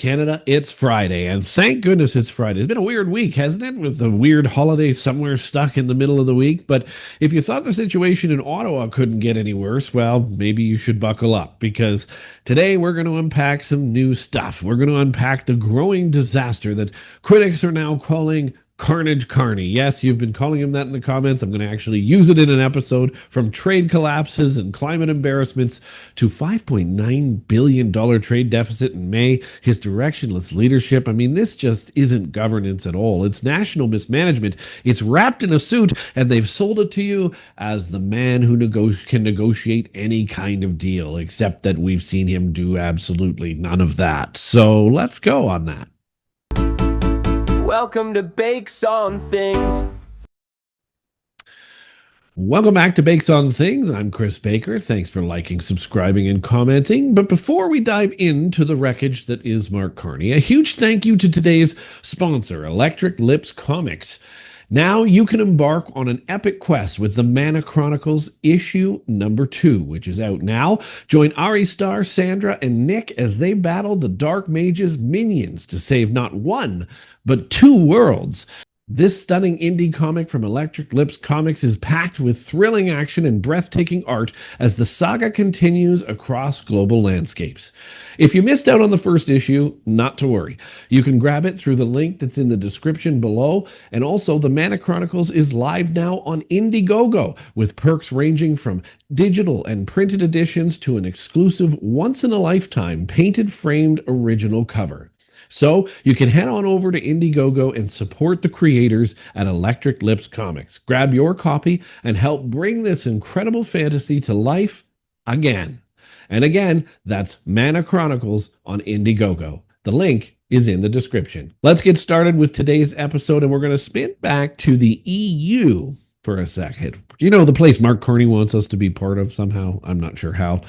Canada, it's Friday, and thank goodness it's Friday. It's been a weird week, hasn't it? With the weird holiday somewhere stuck in the middle of the week. But if you thought the situation in Ottawa couldn't get any worse, well, maybe you should buckle up because today we're going to unpack some new stuff. We're going to unpack the growing disaster that critics are now calling Carnage Carney. Yes, you've been calling him that in the comments. I'm going to actually use it in an episode. From trade collapses and climate embarrassments to $5.9 billion trade deficit in May, his directionless leadership. I mean, this just isn't governance at all. It's national mismanagement. It's wrapped in a suit, and they've sold it to you as the man who can negotiate any kind of deal, except that we've seen him do absolutely none of that. So let's go on that. Welcome to Bakes on Things. Welcome back to Bakes on Things. I'm Chris Baker. Thanks for liking, subscribing, and commenting. But before we dive into the wreckage that is Mark Carney, a huge thank you to today's sponsor, Electric Lips Comics. Now you can embark on an epic quest with the Mana Chronicles issue number 2, which is out now. Join Ari Star, Sandra, and Nick as they battle the Dark Mage's minions to save not one, but 2 worlds. This stunning indie comic from Electric Lips Comics is packed with thrilling action and breathtaking art as the saga continues across global landscapes. If you missed out on the first issue, not to worry. You can grab it through the link that's in the description below, and also the Mana Chronicles is live now on Indiegogo, with perks ranging from digital and printed editions to an exclusive once-in-a-lifetime painted framed original cover. So you can head on over to Indiegogo and support the creators at Electric Lips Comics. Grab your copy and help bring this incredible fantasy to life again. And again, that's Mana Chronicles on Indiegogo. The link is in the description. Let's get started with today's episode, and we're going to spin back to the EU for a second. You know, the place Mark Carney wants us to be part of somehow. I'm not sure how.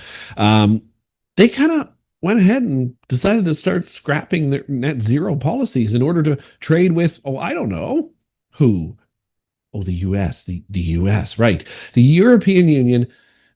They kind of went ahead and decided to start scrapping their net zero policies in order to trade with, I don't know, who? The US, the US, right. The European Union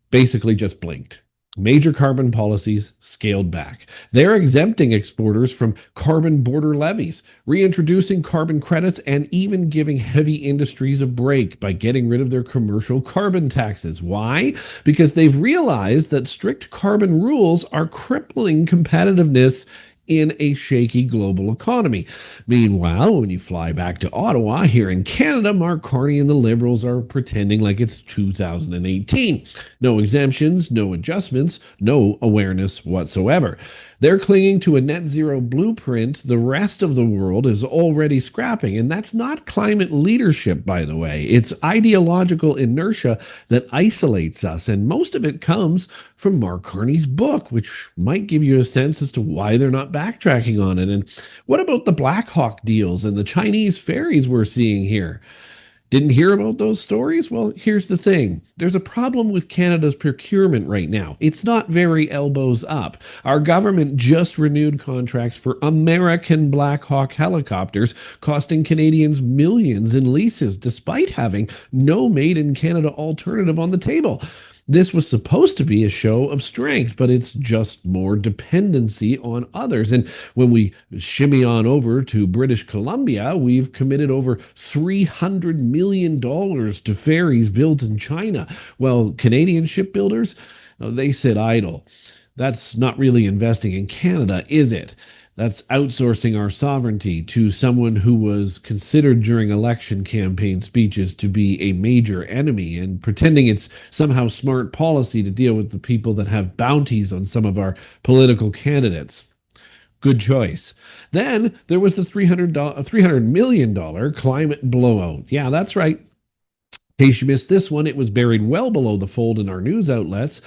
basically just blinked. Major carbon policies scaled back. They're exempting exporters from carbon border levies, reintroducing carbon credits, and even giving heavy industries a break by getting rid of their commercial carbon taxes. Why? Because they've realized that strict carbon rules are crippling competitiveness in a shaky global economy. Meanwhile, when you fly back to Ottawa, here in Canada, Mark Carney and the Liberals are pretending like it's 2018. No exemptions, no adjustments, no awareness whatsoever. They're clinging to a net zero blueprint the rest of the world is already scrapping, and that's not climate leadership, by the way. It's ideological inertia that isolates us, and most of it comes from Mark Carney's book, which might give you a sense as to why they're not backtracking on it. And what about the Black Hawk deals and the Chinese ferries we're seeing here? Didn't hear about those stories? Well, here's the thing. There's a problem with Canada's procurement right now. It's not very elbows up. Our government just renewed contracts for American Black Hawk helicopters, costing Canadians millions in leases, despite having no made-in-Canada alternative on the table. This was supposed to be a show of strength, but it's just more dependency on others. And when we shimmy on over to British Columbia, we've committed over $300 million to ferries built in China. Well, Canadian shipbuilders, they sit idle. That's not really investing in Canada, is it? That's outsourcing our sovereignty to someone who was considered during election campaign speeches to be a major enemy and pretending it's somehow smart policy to deal with the people that have bounties on some of our political candidates. Good choice. Then there was the $300 million climate blowout. Yeah, that's right. In case you missed this one, it was buried well below the fold in our news outlets.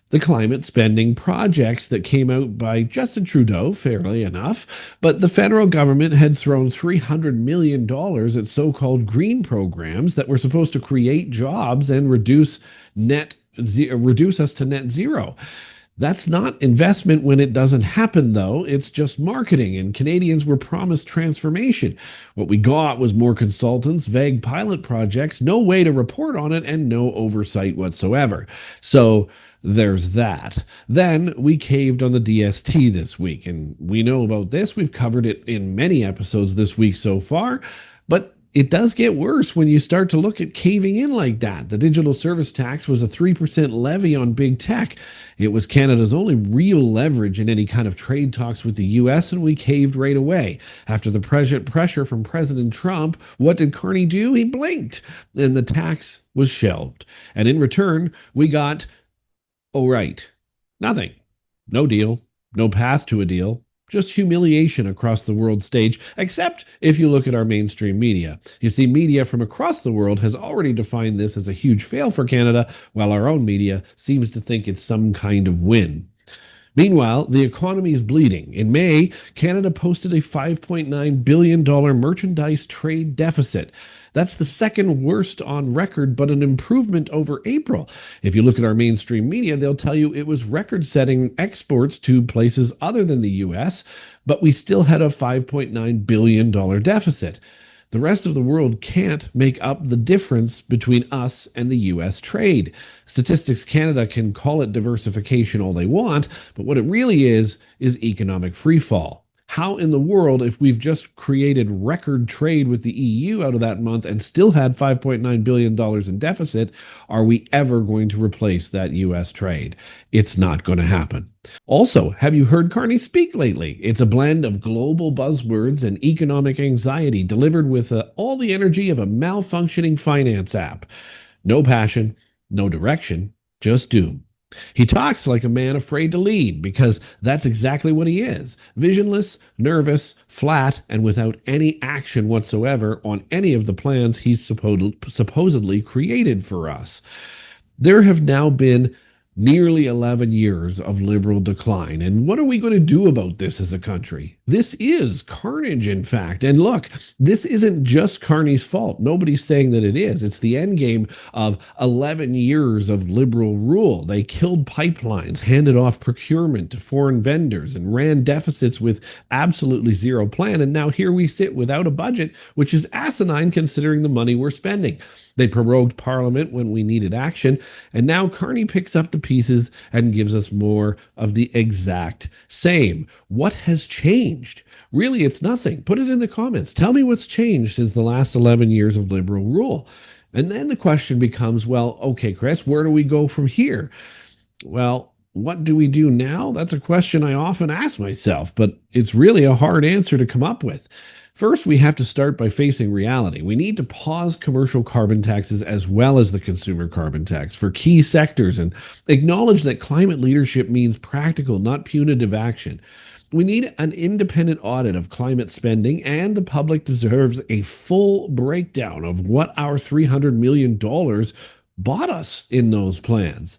The climate spending projects that came out by Justin Trudeau, fairly enough, but the federal government had thrown $300 million at so-called green programs that were supposed to create jobs and reduce us to net zero. That's not investment when it doesn't happen, though. It's just marketing, and Canadians were promised transformation. What we got was more consultants, vague pilot projects, no way to report on it, and no oversight whatsoever. So there's that. Then we caved on the DST this week, and we know about this. We've covered it in many episodes this week so far, but it does get worse when you start to look at caving in like that. The digital service tax was a 3% levy on big tech. It was Canada's only real leverage in any kind of trade talks with the US, and we caved right away. After the pressure from President Trump, what did Carney do? He blinked, and the tax was shelved. And in return, we got, oh, right, nothing. No deal, no path to a deal. Just humiliation across the world stage, except if you look at our mainstream media. You see, media from across the world has already defined this as a huge fail for Canada, while our own media seems to think it's some kind of win. Meanwhile, the economy is bleeding. In May, Canada posted a $5.9 billion merchandise trade deficit. That's the second worst on record, but an improvement over April. If you look at our mainstream media, they'll tell you it was record-setting exports to places other than the US, but we still had a $5.9 billion deficit. The rest of the world can't make up the difference between us and the US trade. Statistics Canada can call it diversification all they want, but what it really is economic freefall. How in the world, if we've just created record trade with the EU out of that month and still had $5.9 billion in deficit, are we ever going to replace that US trade? It's not going to happen. Also, have you heard Carney speak lately? It's a blend of global buzzwords and economic anxiety delivered with all the energy of a malfunctioning finance app. No passion, no direction, just doom. He talks like a man afraid to lead because that's exactly what he is. Visionless, nervous, flat, and without any action whatsoever on any of the plans he's supposedly created for us. There have now been nearly 11 years of liberal decline. And what are we going to do about this as a country? This is carnage, in fact. And look, this isn't just Carney's fault. Nobody's saying that it is. It's the end game of 11 years of liberal rule. They killed pipelines, handed off procurement to foreign vendors, and ran deficits with absolutely zero plan. And now here we sit without a budget, which is asinine considering the money we're spending. They prorogued Parliament when we needed action, and now Carney picks up the pieces and gives us more of the exact same. What has changed? Really, it's nothing. Put it in the comments. Tell me what's changed since the last 11 years of liberal rule. And then the question becomes, well, okay, Chris, where do we go from here? Well, what do we do now? That's a question I often ask myself, but it's really a hard answer to come up with. First, we have to start by facing reality. We need to pause commercial carbon taxes as well as the consumer carbon tax for key sectors and acknowledge that climate leadership means practical, not punitive action. We need an independent audit of climate spending, and the public deserves a full breakdown of what our $300 million bought us in those plans.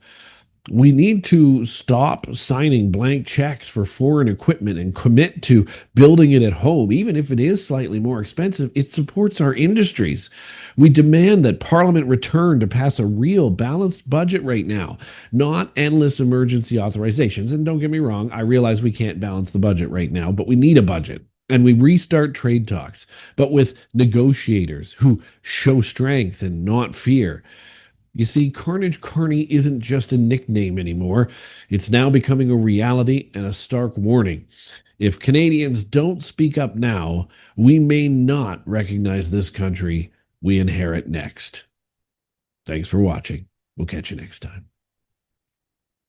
We need to stop signing blank checks for foreign equipment and commit to building it at home. Even if it is slightly more expensive, it supports our industries. We demand that Parliament return to pass a real balanced budget right now, not endless emergency authorizations. And don't get me wrong, I realize we can't balance the budget right now, but we need a budget. And we restart trade talks, but with negotiators who show strength and not fear. You see, Carnage Carney isn't just a nickname anymore. It's now becoming a reality and a stark warning. If Canadians don't speak up now, we may not recognize this country we inherit next. Thanks for watching. We'll catch you next time.